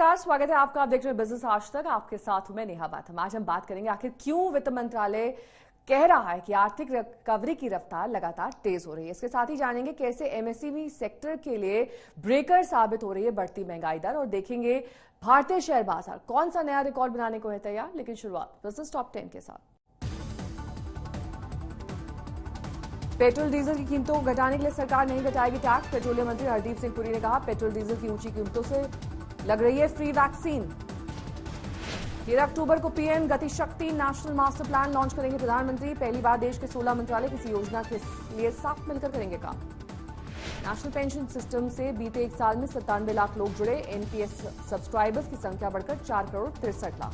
नमस्कार, स्वागत है आपका। आप देख रहे हैं बिजनेस आज तक। आपके साथ हूं मैं नेहा बाथम। आज हम बात करेंगे आखिर क्यों वित्त मंत्रालय कह रहा है कि आर्थिक रिकवरी की रफ्तार लगातार तेज हो रही है। इसके साथ ही जानेंगे कैसे एमएसएमई सेक्टर के लिए ब्रेकर साबित हो रही है बढ़ती महंगाई दर, और देखेंगे भारतीय शेयर बाजार कौन सा नया रिकॉर्ड बनाने को है तैयार। लेकिन शुरुआत बिजनेस टॉप 10 के साथ। पेट्रोल डीजल की कीमतों घटाने के लिए सरकार नहीं घटाएगी टैक्स। पेट्रोलियम मंत्री हरदीप सिंह पुरी ने कहा, पेट्रोल डीजल की ऊंची कीमतों से लग रही है फ्री वैक्सीन। 13 अक्टूबर को पीएम गति शक्ति नेशनल मास्टर प्लान लॉन्च करेंगे प्रधानमंत्री। पहली बार देश के 16 मंत्रालय किसी योजना के लिए साथ मिलकर करेंगे काम। नेशनल पेंशन सिस्टम से बीते एक साल में 97 लाख लोग जुड़े। एनपीएस सब्सक्राइबर्स की संख्या बढ़कर 4 करोड़ 63 लाख।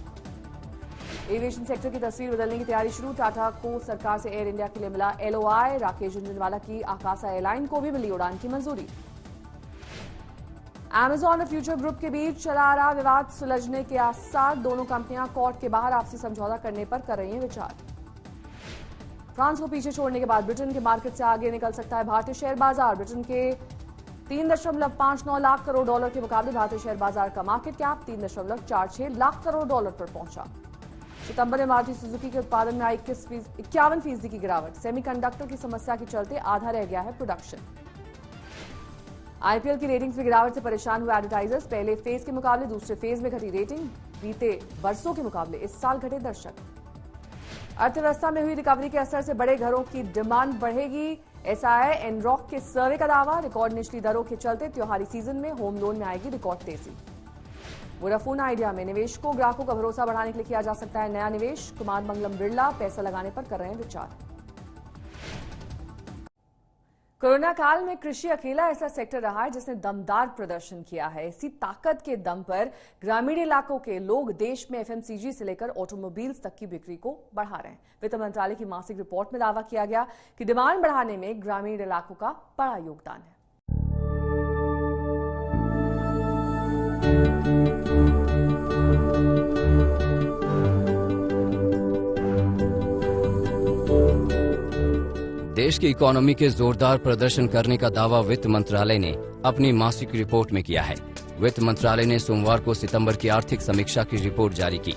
एविएशन सेक्टर की तस्वीर बदलने की तैयारी शुरू। टाटा को सरकार से एयर इंडिया के लिए मिला एलओआई। राकेश झुनझुनवाला की आकाशा एयरलाइन को भी मिली उड़ान की मंजूरी। अमेजॉन और फ्यूचर ग्रुप के बीच चला आ रहा विवाद सुलझने के आसार। दोनों कंपनियां कोर्ट के बाहर आपसी समझौता करने पर कर रही हैं विचार। फ्रांस को पीछे छोड़ने के बाद ब्रिटेन के मार्केट से आगे निकल सकता है भारतीय शेयर बाजार। ब्रिटेन के 3.59 लाख करोड़ डॉलर के मुकाबले भारतीय शेयर बाजार का market cap 3.46 lakh crore dollar पर पहुंचा। सितंबर में मारुति सुजुकी के उत्पादन में 51% की गिरावट। सेमीकंडक्टर की समस्या के चलते आधा रह गया है प्रोडक्शन। आईपीएल की रेटिंग्स में गिरावट से परेशान हुए एडवर्टाइजर्स। पहले फेज के मुकाबले दूसरे फेज में घटी रेटिंग। बीते वर्षों के मुकाबले इस साल घटे दर्शक। अर्थव्यवस्था में हुई रिकवरी के असर से बड़े घरों की डिमांड बढ़ेगी, ऐसा है एनरॉक के सर्वे का दावा। रिकॉर्ड निचली दरों के चलते त्योहारी सीजन में होम लोन में आएगी रिकॉर्ड तेजी। वोडाफोन आइडिया में निवेशकों ग्राहकों का भरोसा बढ़ाने के लिए किया जा सकता है नया निवेश। कुमार मंगलम बिरला पैसा लगाने पर कर रहे हैं विचार। कोरोना काल में कृषि अकेला ऐसा सेक्टर रहा है जिसने दमदार प्रदर्शन किया है। इसी ताकत के दम पर ग्रामीण इलाकों के लोग देश में एफएमसीजी से लेकर ऑटोमोबाइल्स तक की बिक्री को बढ़ा रहे हैं। वित्त मंत्रालय की मासिक रिपोर्ट में दावा किया गया कि डिमांड बढ़ाने में ग्रामीण इलाकों का बड़ा योगदान है। देश की इकोनॉमी के जोरदार प्रदर्शन करने का दावा वित्त मंत्रालय ने अपनी मासिक रिपोर्ट में किया है। वित्त मंत्रालय ने सोमवार को सितंबर की आर्थिक समीक्षा की रिपोर्ट जारी की।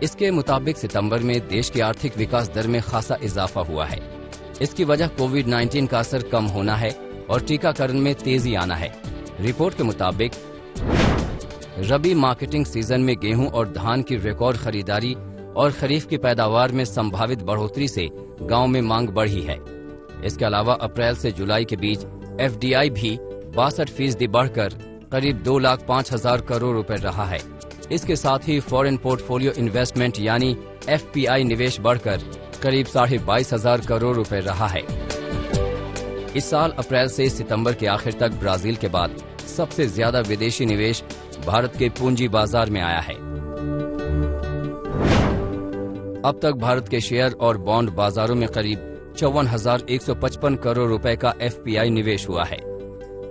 इसके मुताबिक सितंबर में देश की आर्थिक विकास दर में खासा इजाफा हुआ है। इसकी वजह कोविड-19 का असर कम होना है और टीकाकरण में तेजी आना है। रिपोर्ट के मुताबिक रबी मार्केटिंग सीजन में गेहूं और धान की रिकॉर्ड खरीदारी और खरीफ की पैदावार में संभावित बढ़ोतरी से गांव में मांग बढ़ी है। इसके अलावा अप्रैल से जुलाई के बीच एफडीआई भी 62% बढ़कर करीब 2,05,000 करोड़ रुपए रहा है। इसके साथ ही फॉरेन पोर्टफोलियो इन्वेस्टमेंट यानी एफपीआई निवेश बढ़कर करीब 22,500 करोड़ रुपए रहा है। इस साल अप्रैल से सितंबर के आखिर तक ब्राजील के बाद सबसे ज्यादा विदेशी निवेश भारत के पूंजी बाजार में आया है। अब तक भारत के शेयर और बॉन्ड बाजारों में करीब 54,155 करोड़ रुपए का एफपीआई निवेश हुआ है।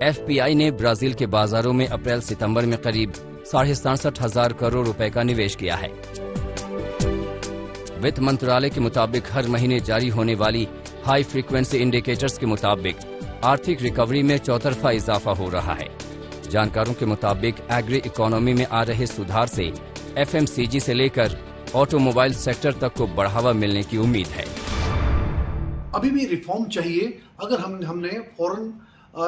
एफपीआई ने ब्राजील के बाजारों में अप्रैल सितंबर में करीब 67,500 करोड़ रुपए का निवेश किया है। वित्त मंत्रालय के मुताबिक हर महीने जारी होने वाली हाई फ्रीक्वेंसी इंडिकेटर्स के मुताबिक आर्थिक रिकवरी में चौतरफा इजाफा हो रहा है। जानकारों के मुताबिक एग्री इकोनॉमी में आ रहे सुधार से एफएमसीजी से लेकर ऑटोमोबाइल सेक्टर तक को बढ़ावा मिलने की उम्मीद है। अभी भी रिफॉर्म चाहिए अगर हमने फॉरेन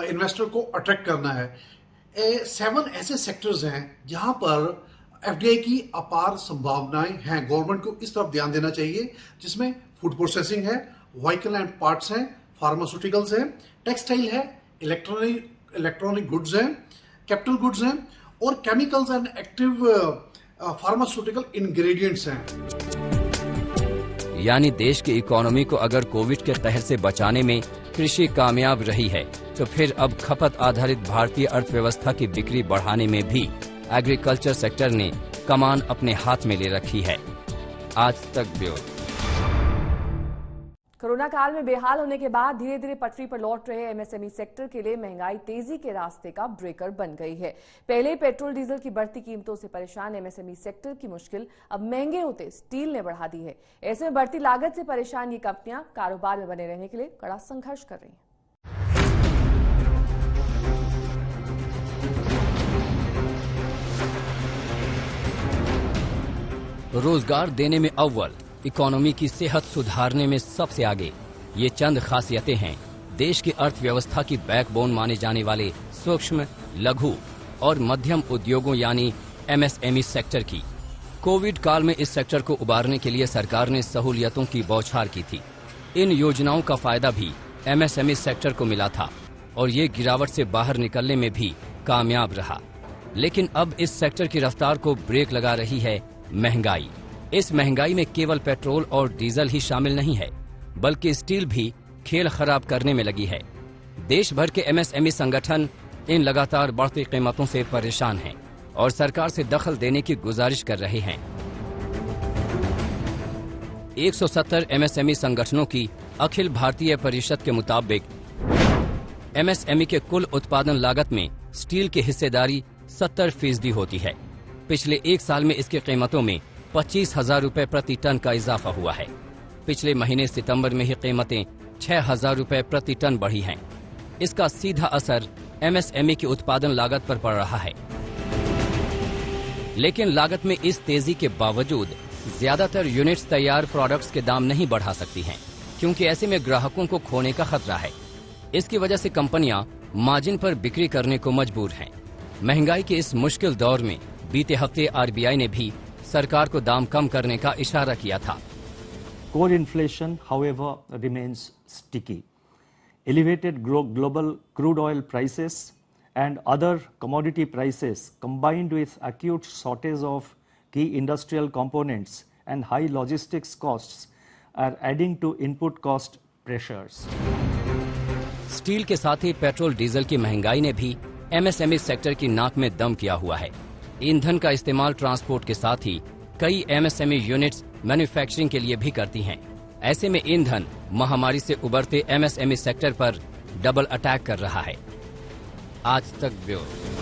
इन्वेस्टर को अट्रैक्ट करना है। 7 ऐसे सेक्टर्स हैं जहां पर एफडीआई की अपार संभावनाएं हैं। गवर्नमेंट को इस तरफ ध्यान देना चाहिए, जिसमें फूड प्रोसेसिंग है, व्हीकल एंड पार्ट्स हैं, फार्मास्यूटिकल्स हैं, टेक्सटाइल है, इलेक्ट्रॉनिक गुड्स हैं, कैपिटल गुड्स हैं और chemicals and active pharmaceutical ingredients हैं। यानी देश की इकोनॉमी को अगर कोविड के कहर से बचाने में कृषि कामयाब रही है तो फिर अब खपत आधारित भारतीय अर्थव्यवस्था की बिक्री बढ़ाने में भी एग्रीकल्चर सेक्टर ने कमान अपने हाथ में ले रखी है। आज तक ब्यूरो। कोरोना काल में बेहाल होने के बाद धीरे धीरे पटरी पर लौट रहे एमएसएमई सेक्टर के लिए महंगाई तेजी के रास्ते का ब्रेकर बन गई है। पहले पेट्रोल डीजल की बढ़ती कीमतों से परेशान एमएसएमई सेक्टर की मुश्किल अब महंगे होते स्टील ने बढ़ा दी है। ऐसे में बढ़ती लागत से परेशान ये कंपनियां कारोबार में बने रहने के लिए कड़ा संघर्ष कर रही हैं। रोजगार देने में अव्वल, इकोनॉमी की सेहत सुधारने में सबसे आगे। ये चंद खासियतें हैं देश की अर्थव्यवस्था की बैकबोन माने जाने वाले सूक्ष्म, लघु और मध्यम उद्योगों यानी MSME सेक्टर की। कोविड काल में इस सेक्टर को उबारने के लिए सरकार ने सहूलियतों की बौछार की थी। इन योजनाओं का फायदा भी MSME सेक्टर को मिला था और ये गिरावट से बाहर निकलने में भी कामयाब रहा। लेकिन अब इस सेक्टर की रफ्तार को ब्रेक लगा रही है महंगाई। इस महंगाई में केवल पेट्रोल और डीजल ही शामिल नहीं है, बल्कि स्टील भी खेल खराब करने में लगी है। देश भर के MSME संगठन इन लगातार बढ़ती कीमतों से परेशान हैं और सरकार से दखल देने की गुजारिश कर रहे हैं। 170 MSME संगठनों की अखिल भारतीय परिषद के मुताबिक MSME के कुल उत्पादन लागत में स्टील की हिस्सेदारी 70% होती है। पिछले एक साल में इसकी कीमतों में 25,000 रुपए प्रति टन का इजाफा हुआ है। पिछले महीने सितंबर में ही कीमतें 6,000 रुपए प्रति टन बढ़ी हैं। इसका सीधा असर MSME की उत्पादन लागत पर पड़ रहा है। लेकिन लागत में इस तेजी के बावजूद ज्यादातर यूनिट्स तैयार प्रोडक्ट्स के दाम नहीं बढ़ा सकती हैं, क्योंकि ऐसे में ग्राहकों को खोने का खतरा है। इसकी वजह से कंपनियां मार्जिन पर बिक्री करने को मजबूर हैं। महंगाई के इस मुश्किल दौर में बीते हफ्ते RBI ने भी सरकार को दाम कम करने का इशारा किया था। Core inflation, however, remains sticky. Elevated global crude oil prices and other commodity prices, combined with acute shortage of key industrial components and high logistics costs, are adding to input cost pressures. Steel के साथ ही petrol diesel की महंगाई ने भी MSME sector की नाक में दम किया हुआ है। ईंधन का इस्तेमाल ट्रांसपोर्ट के साथ ही कई MSME यूनिट्स मैन्युफैक्चरिंग के लिए भी करती हैं। ऐसे में ईंधन महामारी से उबरते MSME सेक्टर पर डबल अटैक कर रहा है। आज तक ब्यूरो।